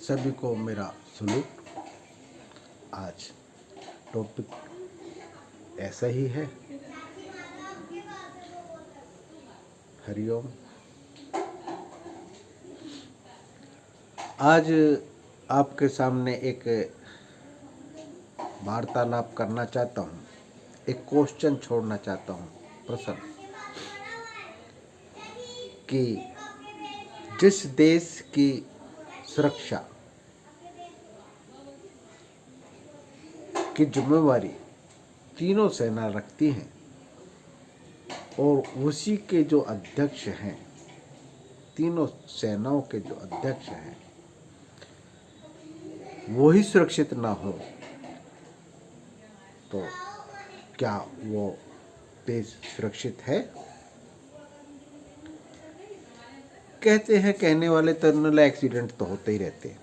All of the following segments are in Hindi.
सभी को मेरा सलूट। आज टॉपिक ऐसा ही है। हरिओम। आज आपके सामने एक वार्तालाप करना चाहता हूँ, एक क्वेश्चन छोड़ना चाहता हूँ, प्रश्न कि जिस देश की सुरक्षा की जिम्मेवारी तीनों सेना रखती हैं और उसी के जो अध्यक्ष हैं, तीनों सेनाओं के जो अध्यक्ष हैं, वो ही सुरक्षित ना हो तो क्या वो देश सुरक्षित है? कहते हैं, कहने वाले टर्मिनल एक्सीडेंट तो होते ही रहते हैं,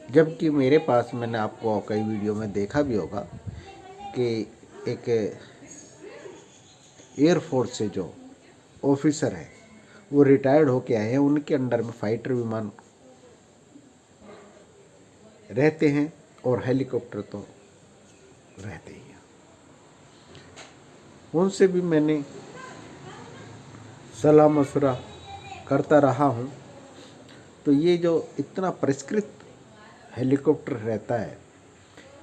जबकि मेरे पास, मैंने आपको कई वीडियो में देखा भी होगा कि एक एयरफोर्स से जो ऑफिसर है वो रिटायर्ड होके आए हैं, उनके अंडर में फाइटर विमान रहते हैं और हेलीकॉप्टर तो रहते ही हैं। उनसे भी मैंने सलाह मशवरा करता रहा हूँ। तो ये जो इतना परिष्कृत हेलीकॉप्टर रहता है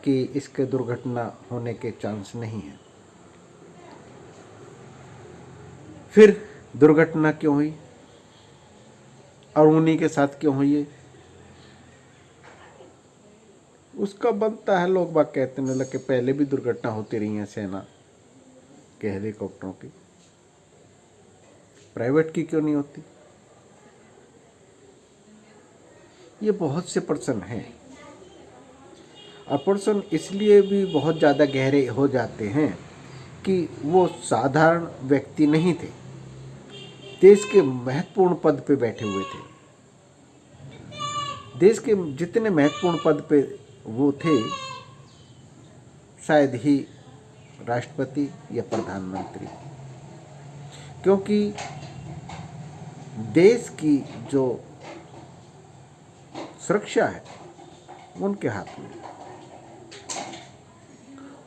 कि इसके दुर्घटना होने के चांस नहीं है। फिर दुर्घटना क्यों हुई और उन्हीं के साथ क्यों हुई है, उसका बनता है। लोग बात कहते हैं कि पहले भी दुर्घटना होती रही है सेना के हेलीकॉप्टरों की, प्राइवेट की क्यों नहीं होती? ये बहुत से प्रश्न हैं और प्रश्न इसलिए भी बहुत ज़्यादा गहरे हो जाते हैं कि वो साधारण व्यक्ति नहीं थे, देश के महत्वपूर्ण पद पे बैठे हुए थे। देश के जितने महत्वपूर्ण पद पे वो थे, शायद ही राष्ट्रपति या प्रधानमंत्री, क्योंकि देश की जो सुरक्षा है उनके हाथ में,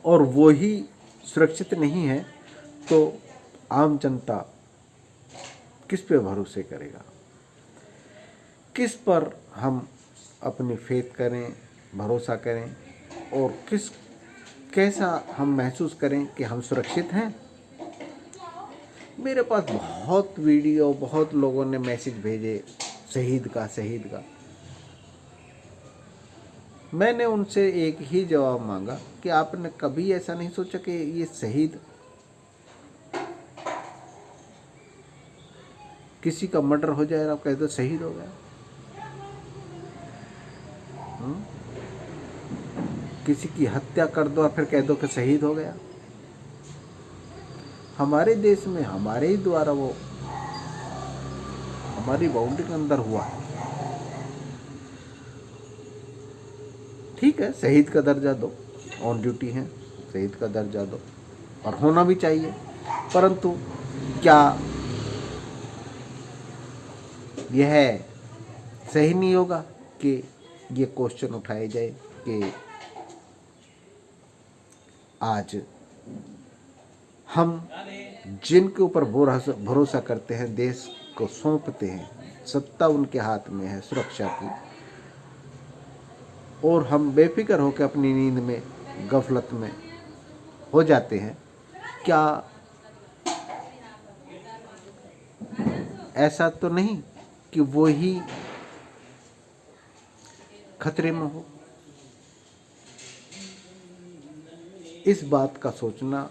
और वो ही सुरक्षित नहीं है तो आम जनता किस पे भरोसे करेगा? किस पर हम अपनी फेथ करें, भरोसा करें, और कैसा हम महसूस करें कि हम सुरक्षित हैं? मेरे पास बहुत वीडियो, बहुत लोगों ने मैसेज भेजे शहीद का। मैंने उनसे एक ही जवाब मांगा कि आपने कभी ऐसा नहीं सोचा कि ये शहीद किसी का मर्डर हो जाए और आप कह दो शहीद हो गया? किसी की हत्या कर दो और फिर कह दो कि शहीद हो गया? हमारे देश में हमारे ही द्वारा वो हमारी बाउंड्री के अंदर हुआ है। ठीक है, शहीद का दर्जा दो, ऑन ड्यूटी हैं, शहीद का दर्जा दो, और होना भी चाहिए। परंतु क्या यह सही नहीं होगा कि ये क्वेश्चन उठाए जाए कि आज हम जिनके ऊपर भरोसा करते हैं, देश को सौंपते हैं, सत्ता उनके हाथ में है सुरक्षा की, और हम बेफिक्र होकर अपनी नींद में, गफलत में हो जाते हैं। क्या ऐसा तो नहीं कि वो ही खतरे में हो? इस बात का सोचना,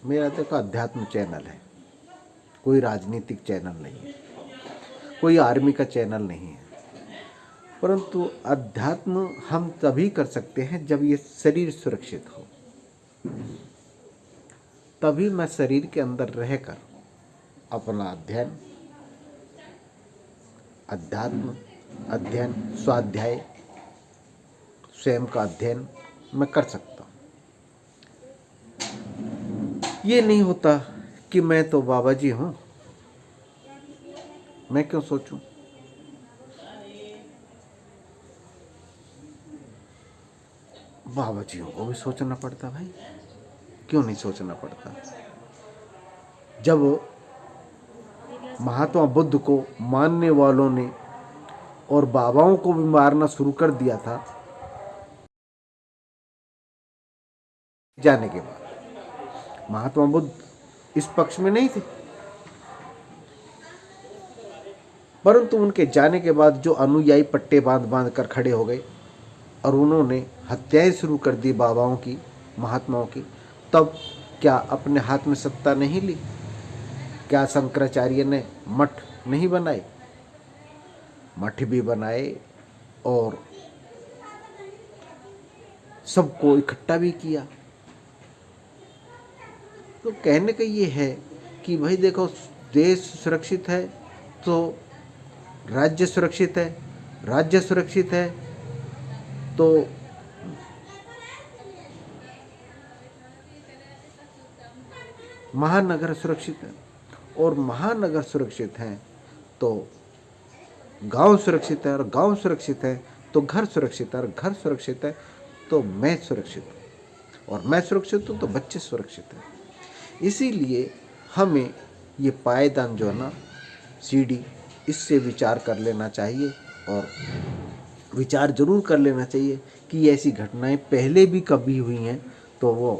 मेरा देखो अध्यात्म चैनल है, कोई राजनीतिक चैनल नहीं है, कोई आर्मी का चैनल नहीं है, परंतु अध्यात्म हम तभी कर सकते हैं जब ये शरीर सुरक्षित हो। तभी मैं शरीर के अंदर रहकर अपना अध्यात्म अध्ययन, स्वाध्याय, स्वयं का अध्ययन मैं कर सकता हूँ। ये नहीं होता कि मैं तो बाबा जी हूँ, मैं क्यों सोचूं। बाबा जियों को भी सोचना पड़ता भाई, क्यों नहीं सोचना पड़ता। जब महात्मा बुद्ध को मानने वालों ने और बाबाओं को भी मारना शुरू कर दिया था, जाने के बाद महात्मा बुद्ध इस पक्ष में नहीं थे, परंतु उनके जाने के बाद जो अनुयायी पट्टे बांध बांध कर खड़े हो गए और उन्होंने हत्याएं शुरू कर दी बाबाओं की, महात्माओं की, तब क्या अपने हाथ में सत्ता नहीं ली? क्या शंकराचार्य ने मठ नहीं बनाए? मठ भी बनाए और सबको इकट्ठा भी किया। तो कहने का ये है कि भाई देखो, देश सुरक्षित है तो राज्य सुरक्षित है, राज्य सुरक्षित है तो महानगर सुरक्षित है, और महानगर सुरक्षित हैं तो गांव सुरक्षित है, और गांव सुरक्षित है तो घर सुरक्षित है, और घर सुरक्षित है तो मैं सुरक्षित हूँ, और मैं सुरक्षित हूँ तो बच्चे सुरक्षित हैं। इसीलिए हमें ये पायदान जो है ना, सीढ़ी, इससे विचार कर लेना चाहिए, और विचार जरूर कर लेना चाहिए कि ऐसी घटनाएं पहले भी कभी हुई हैं तो वो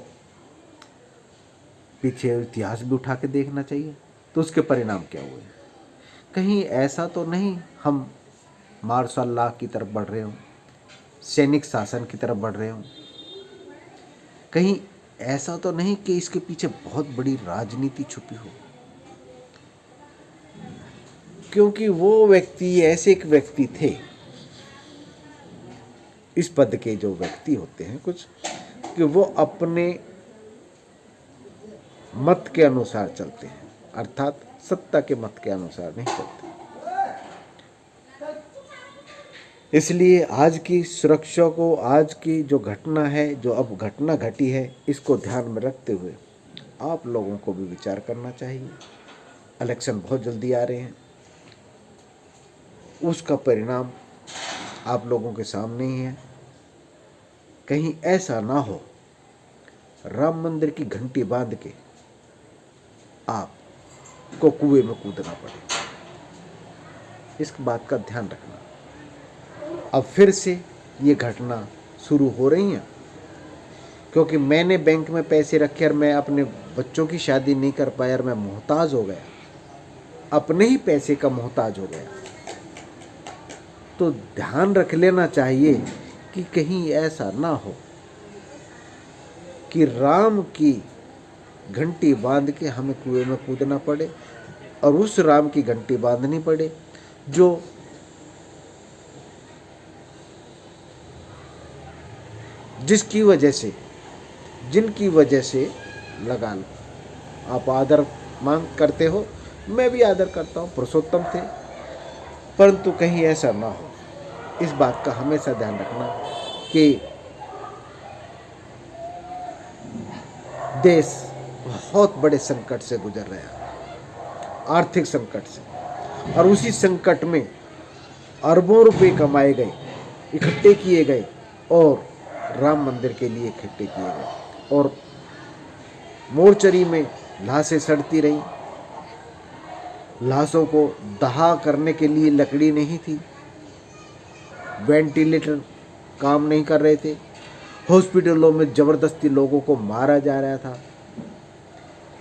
पीछे इतिहास भी उठा के देखना चाहिए, तो उसके परिणाम क्या हुए। कहीं ऐसा तो नहीं हम मार्शल लॉ की तरफ बढ़ रहे हों, सैनिक शासन की तरफ बढ़ रहे हों, कहीं ऐसा तो नहीं कि इसके पीछे बहुत बड़ी राजनीति छुपी हो। क्योंकि वो व्यक्ति, ऐसे एक व्यक्ति थे, इस पद के जो व्यक्ति होते हैं कुछ, कि वो अपने मत के अनुसार चलते हैं, अर्थात सत्ता के मत के अनुसार नहीं चलते। इसलिए आज की सुरक्षा को, आज की जो घटना है, जो अब घटना घटी है, इसको ध्यान में रखते हुए आप लोगों को भी विचार करना चाहिए। इलेक्शन बहुत जल्दी आ रहे हैं, उसका परिणाम आप लोगों के सामने ही है। कहीं ऐसा ना हो राम मंदिर की घंटी बांध के आपको कुएं में कूदना पड़े, इस बात का ध्यान रखना। अब फिर से ये घटना शुरू हो रही है, क्योंकि मैंने बैंक में पैसे रखे और मैं अपने बच्चों की शादी नहीं कर पाया और मैं मोहताज हो गया, अपने ही पैसे का मोहताज हो गया। तो ध्यान रख लेना चाहिए कि कहीं ऐसा ना हो कि राम की घंटी बांध के हमें कुएं में कूदना पड़े, और उस राम की घंटी बांधनी पड़े जो जिसकी वजह से, जिनकी वजह से, लगा लो, आप आदर मांग करते हो, मैं भी आदर करता हूँ, पुरुषोत्तम थे, परंतु कहीं ऐसा ना हो, इस बात का हमेशा ध्यान रखना कि देश बहुत बड़े संकट से गुजर रहा है, आर्थिक संकट से, और उसी संकट में अरबों रुपए कमाए गए, इकट्ठे किए गए और राम मंदिर के लिए इकट्ठे किए गए, और मोर्चरी में लाशें सड़ती रहीं, लाशों को दहा करने के लिए लकड़ी नहीं थी, वेंटिलेटर काम नहीं कर रहे थे, हॉस्पिटलों में जबरदस्ती लोगों को मारा जा रहा था।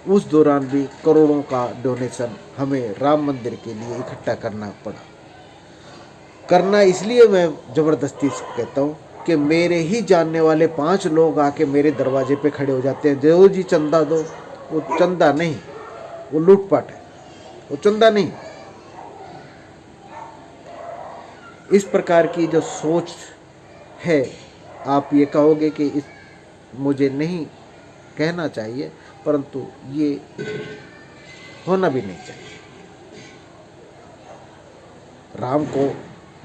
उस दौरान भी करोड़ों का डोनेशन हमें राम मंदिर के लिए इकट्ठा करना पड़ा। करना इसलिए मैं जबरदस्ती से कहता हूँ कि मेरे ही जानने वाले 5 लोग आके मेरे दरवाजे पे खड़े हो जाते हैं, दो जी चंदा दो। वो चंदा नहीं, वो लूटपाट है, वो चंदा नहीं। इस प्रकार की जो सोच है, आप ये कहोगे कि इस मुझे नहीं कहना चाहिए, परंतु ये होना भी नहीं चाहिए। राम को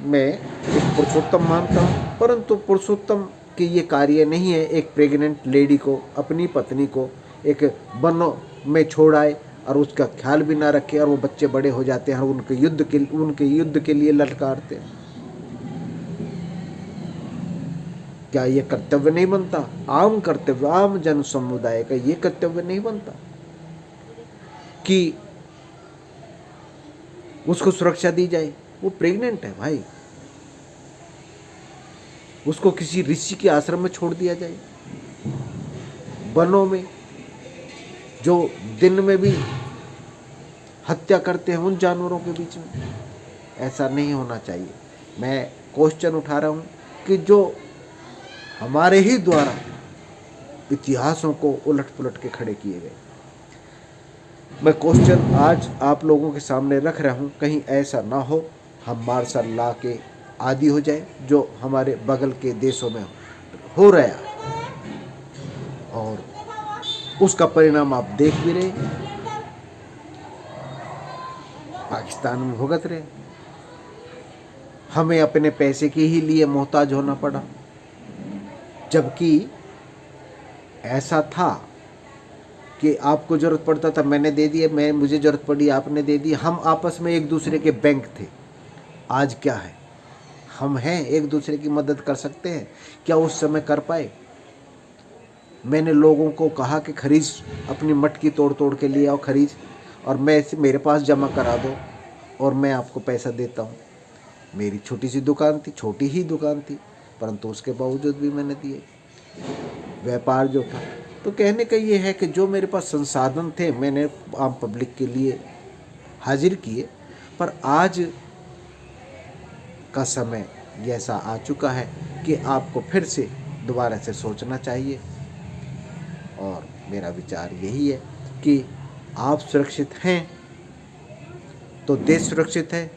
मैं एक पुरुषोत्तम मानता हूँ, परंतु पुरुषोत्तम कि ये कार्य नहीं है एक प्रेग्नेंट लेडी को, अपनी पत्नी को एक वनों में छोड़ आए और उसका ख्याल भी ना रखे और वो बच्चे बड़े हो जाते हैं और उनके युद्ध के लिए ललकारते हैं। क्या ये कर्तव्य नहीं बनता? आम कर्तव्य, आम जन समुदाय का ये कर्तव्य नहीं बनता कि उसको सुरक्षा दी जाए? वो प्रेग्नेंट है भाई, उसको किसी ऋषि के आश्रम में छोड़ दिया जाए, वनों में जो दिन में भी हत्या करते हैं उन जानवरों के बीच में। ऐसा नहीं होना चाहिए। मैं क्वेश्चन उठा रहा हूं कि जो हमारे ही द्वारा इतिहासों को उलट पुलट के खड़े किए गए, मैं क्वेश्चन आज आप लोगों के सामने रख रहा हूं। कहीं ऐसा ना हो हम मार्शल लॉ के आदी हो जाए जो हमारे बगल के देशों में हो रहा है, और उसका परिणाम आप देख भी रहे, पाकिस्तान में भुगत रहे। हमें अपने पैसे के ही लिए मोहताज होना पड़ा, जबकि ऐसा था कि आपको जरूरत पड़ता था मैंने दे दिया, मुझे जरूरत पड़ी आपने दे दी। हम आपस में एक दूसरे के बैंक थे। आज क्या है? हम हैं, एक दूसरे की मदद कर सकते हैं? क्या उस समय कर पाए? मैंने लोगों को कहा कि खरीद, अपनी मटकी तोड़ तोड़ के लिए आओ खरीद, और मेरे पास जमा करा दो और मैं आपको पैसा देता हूँ। मेरी छोटी सी दुकान थी, छोटी ही दुकान थी, परंतु उसके बावजूद भी मैंने दिए। व्यापार जो था, तो कहने का ये है कि जो मेरे पास संसाधन थे मैंने आम पब्लिक के लिए हाजिर किए। पर आज का समय ऐसा आ चुका है कि आपको फिर से दोबारा से सोचना चाहिए, और मेरा विचार यही है कि आप सुरक्षित हैं तो देश सुरक्षित है,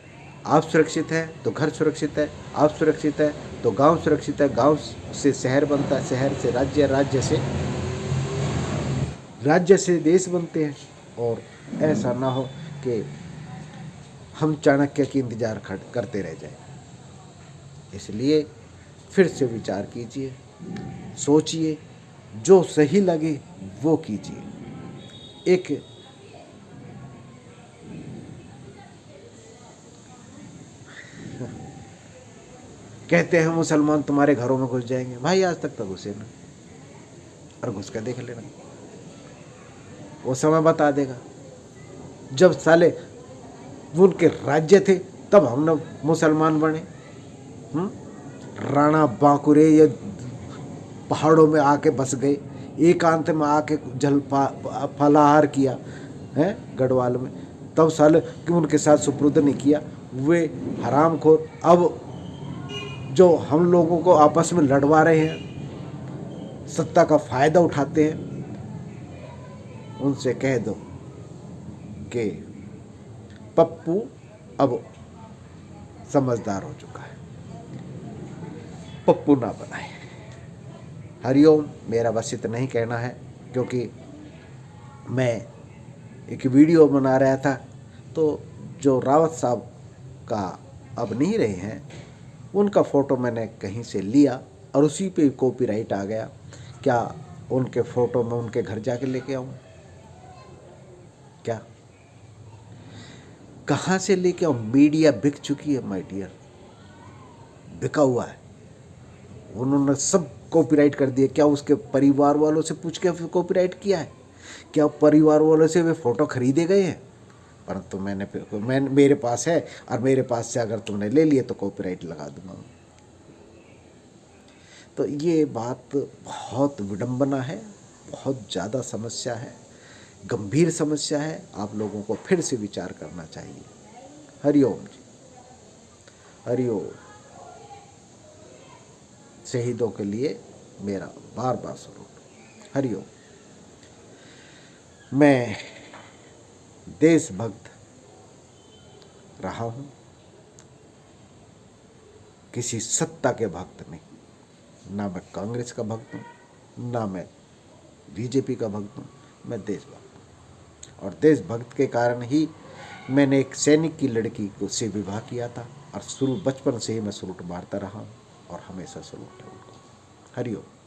आप सुरक्षित हैं तो घर सुरक्षित है, आप सुरक्षित है तो गांव सुरक्षित है, गांव से शहर बनता है, शहर से राज्य, राज्य से देश बनते हैं। और ऐसा ना हो कि हम चाणक्य की इंतजार करते रह जाएं। इसलिए फिर से विचार कीजिए, सोचिए, जो सही लगे वो कीजिए। एक कहते हैं मुसलमान तुम्हारे घरों में घुस जाएंगे, भाई आज तक तो घुसे ना, और घुस कर देख लेना, वो समय बता देगा। जब साले वो उनके राज्य थे तब हम ना मुसलमान बने। राणा बांकुरे ये पहाड़ों में आके बस गए, एकांत में आके फलाहार किया है गढ़वाल में, तब साले कि उनके साथ सुपुर्द नहीं किया। वे हरामखोर अब जो हम लोगों को आपस में लड़वा रहे हैं, सत्ता का फायदा उठाते हैं, उनसे कह दो कि पप्पू अब समझदार हो चुका है, पप्पू ना बनाए। हरिओम। मेरा बस इतना नहीं कहना है, क्योंकि मैं एक वीडियो बना रहा था, तो जो रावत साहब का अब नहीं रहे हैं, उनका फ़ोटो मैंने कहीं से लिया और उसी पे कॉपीराइट आ गया। क्या उनके फ़ोटो में उनके घर जाके लेके आऊँ? क्या कहाँ से लेके आऊँ? मीडिया बिक चुकी है माय डियर, बिका हुआ है। उन्होंने सब कॉपीराइट कर दिया। क्या उसके परिवार वालों से पूछ के कॉपीराइट किया है? क्या परिवार वालों से वे फ़ोटो खरीदे गए हैं? परंतु मेरे पास है, और मेरे पास से अगर तुमने ले लिए तो कॉपीराइट लगा दूंगा। तो ये बात बहुत विडंबना है, बहुत ज़्यादा समस्या है, गंभीर समस्या है। आप लोगों को फिर से विचार करना चाहिए। हरिओम जी, हरिओम। शहीदों के लिए मेरा बार बार सलूट। हरिओम। मैं देशभक्त रहा हूँ, किसी सत्ता के भक्त नहीं। ना मैं कांग्रेस का भक्त हूँ, ना मैं बीजेपी का भक्त हूँ, मैं देशभक्त हूँ। और देशभक्त के कारण ही मैंने एक सैनिक की लड़की को से विवाह किया था, और शुरू बचपन से ही मैं सलूट मारता रहा हूँ, और हमेशा सलूट है उनको। हरिओम।